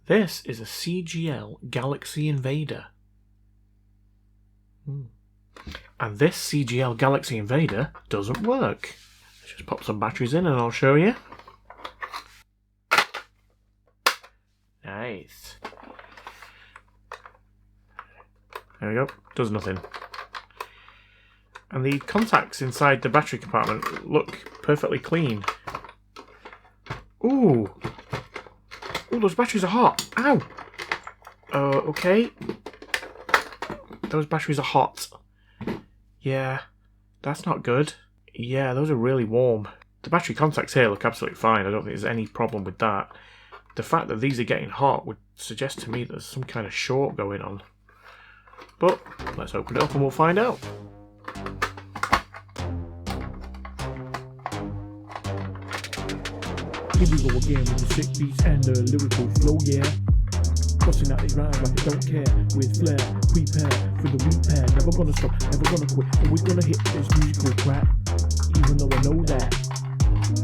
This is a CGL Galaxy Invader. And this CGL Galaxy Invader doesn't work. Let's just pop some batteries in and I'll show you. Nice. There we go. Does nothing. And the contacts inside the battery compartment look perfectly clean. Ooh. Ooh, those batteries are hot. Ow. Okay. Those batteries are hot. Yeah, that's not good. Yeah, those are really warm. The battery contacts here look absolutely fine. I don't think there's any problem with that. The fact that these are getting hot would suggest to me that there's some kind of short going on. But let's open it up and we'll find out. Here we go again with the sick beats and the lyrical flow, yeah. Busting out these rhymes like I don't care. With flair, prepare for the repair. Never gonna stop, never gonna quit. Always gonna hit this musical crap. Even though I know that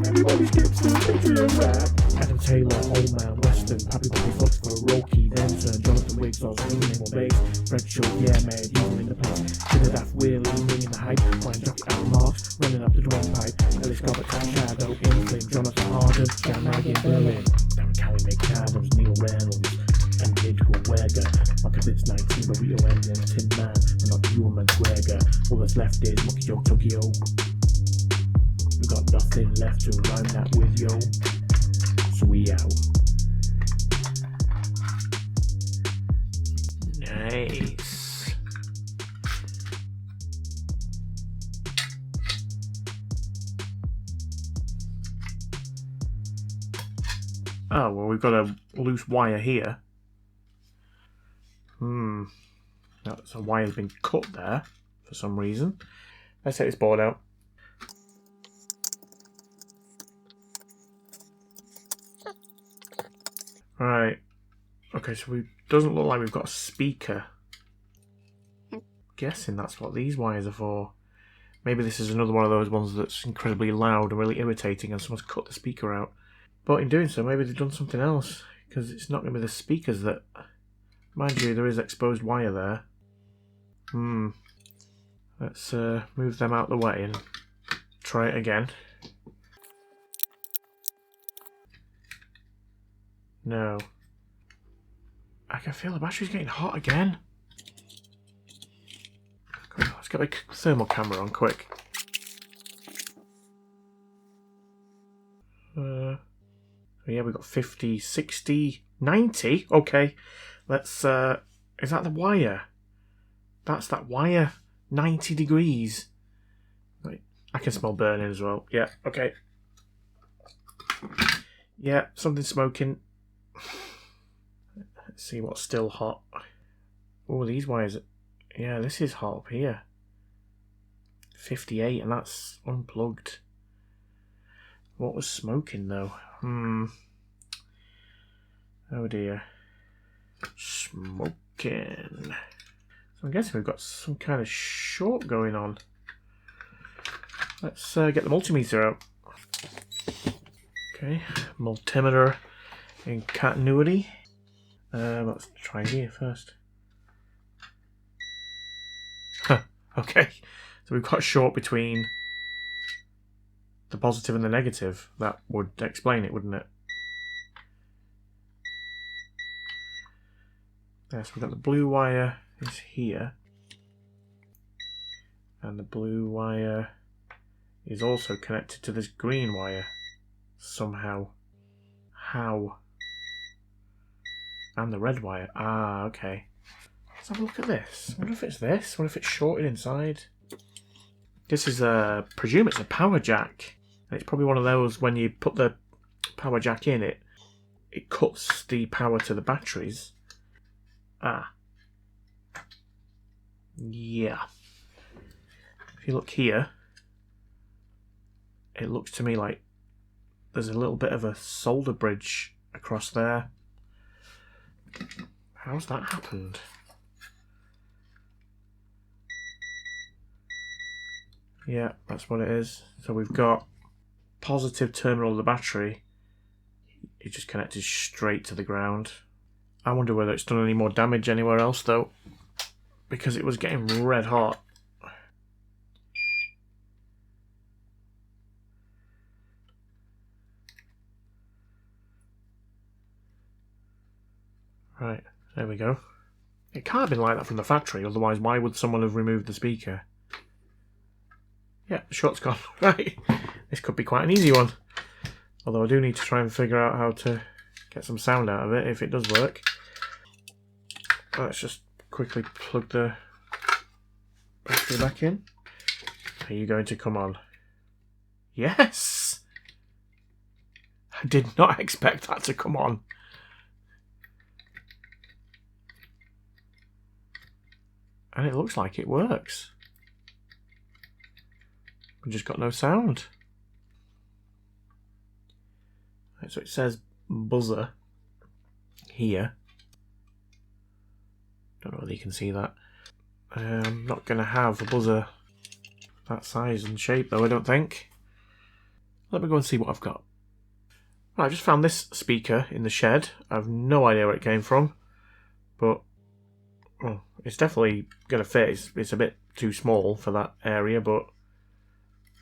everybody skips the picture and rap. Adam Taylor, Old Man Western, Pappy Bobby Fox for Roki, then turn Jonathan Wiggs, I was ringing on bass. Fred Show, yeah man, evil in the place. Did it off Willie, bringing the hype. Fine jockey out Marks, running up the drum pipe. Ellis Garbutt, Tom Shadow, Inflame, Jonathan Harden, Jan Mag in Berlin. Darren Cowie, McAdams, Neil Reynolds, and Midwell Wegger. Marcus it's 19, but we all end one Tin Man, and not Human Swagger. All that's left is Monkey Joe Tokyo. We got nothing left to rhyme that with, yo. So we out. Nice. Oh, well, we've got a loose wire here. So a wire's been cut there for some reason. Let's take this board out. Right. Okay, so it doesn't look like we've got a speaker. Guessing that's what these wires are for. Maybe this is another one of those ones that's incredibly loud and really irritating and someone's cut the speaker out. But in doing so, maybe they've done something else. Because it's not going to be the speakers that... Mind you, there is exposed wire there. Let's move them out of the way and try it again. No. I can feel the battery's getting hot again. Come on, let's get the thermal camera on quick. Yeah, we've got 50, 60, 90. Okay, let's... is that the wire? That's that wire. 90 degrees. Right. I can smell burning as well. Yeah, okay. Yeah, something's smoking. Let's see what's still hot. Oh, these wires. Yeah, this is hot up here. 58, and that's unplugged. What was smoking though? Oh dear. Smoking. So I'm guessing we've got some kind of short going on. Let's get the multimeter out. Okay, multimeter in continuity. Let's try here first. Okay, so we've got a short between the positive and the negative. That would explain it, wouldn't it? Yes, we've got the blue wire is here. And the blue wire is also connected to this green wire. Somehow. How? And the red wire. Ah, okay. Let's have a look at this. I wonder if it's this. I wonder if it's shorted inside. This is a... presume it's a power jack. And it's probably one of those when you put the power jack in it, it cuts the power to the batteries. Ah. Yeah. If you look here, it looks to me like there's a little bit of a solder bridge across there. How's that happened? Yeah, that's what it is. So we've got positive terminal of the battery. It just connected straight to the ground. I wonder whether it's done any more damage anywhere else though, because it was getting red hot. Right, there we go. It can't have been like that from the factory, otherwise why would someone have removed the speaker? Yeah, the shot's gone. Right, this could be quite an easy one. Although I do need to try and figure out how to get some sound out of it, if it does work. Let's just quickly plug the battery back in. Are you going to come on? Yes! I did not expect that to come on. And it looks like it works. We've just got no sound. Right, so it says buzzer here. Don't know whether you can see that. I'm not going to have a buzzer that size and shape though, I don't think. Let me go and see what I've got. Right, I just found this speaker in the shed. I have no idea where it came from, but well, it's definitely going to fit. It's a bit too small for that area, but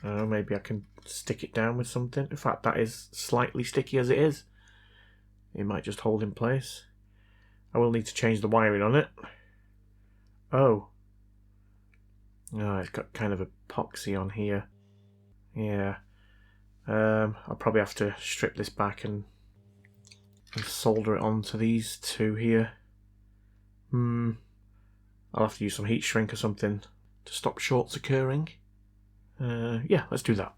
maybe I can stick it down with something. In fact, that is slightly sticky as it is. It might just hold in place. I will need to change the wiring on it. Oh. Oh, it's got kind of epoxy on here. Yeah. I'll probably have to strip this back and solder it onto these two here. I'll have to use some heat shrink or something to stop shorts occurring. Yeah, let's do that.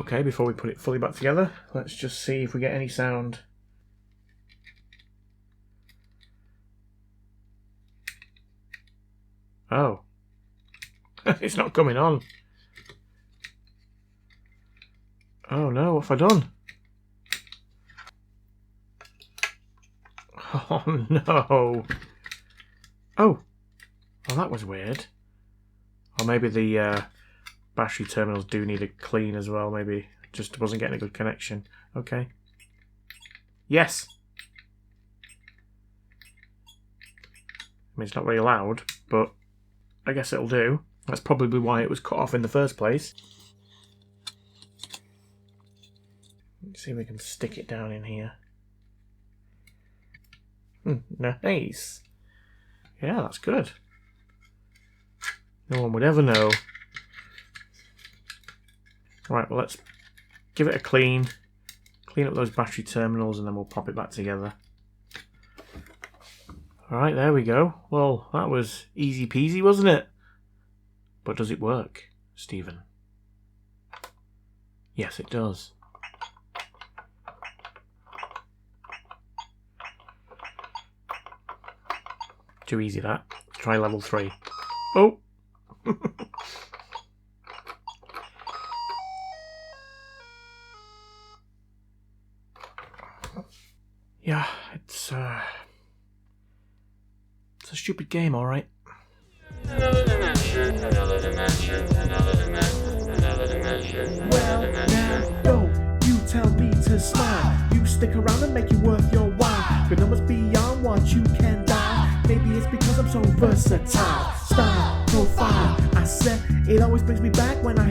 Okay, before we put it fully back together, let's just see if we get any sound. Oh. It's not coming on. Oh no, what have I done? Oh no. Oh. Oh, that was weird. Or maybe the battery terminals do need a clean as well. Maybe just wasn't getting a good connection. Okay. Yes. I mean, it's not very loud, but I guess it'll do. That's probably why it was cut off in the first place. Let's see if we can stick it down in here. Nice. Yeah, that's good. No one would ever know. Right, well, let's give it a clean up those battery terminals, and then we'll pop it back together. Alright, there we go. Well, that was easy peasy, wasn't it? But does it work, Stephen? Yes, it does. Too easy, that. Let's try level 3. Oh! Yeah, it's a stupid game, alright. Well, now, yo, you tell me to smile. You stick around and make it worth your while. Your numbers beyond what you can dial. Maybe it's because I'm so versatile. Style, profile, I said it always brings me back when I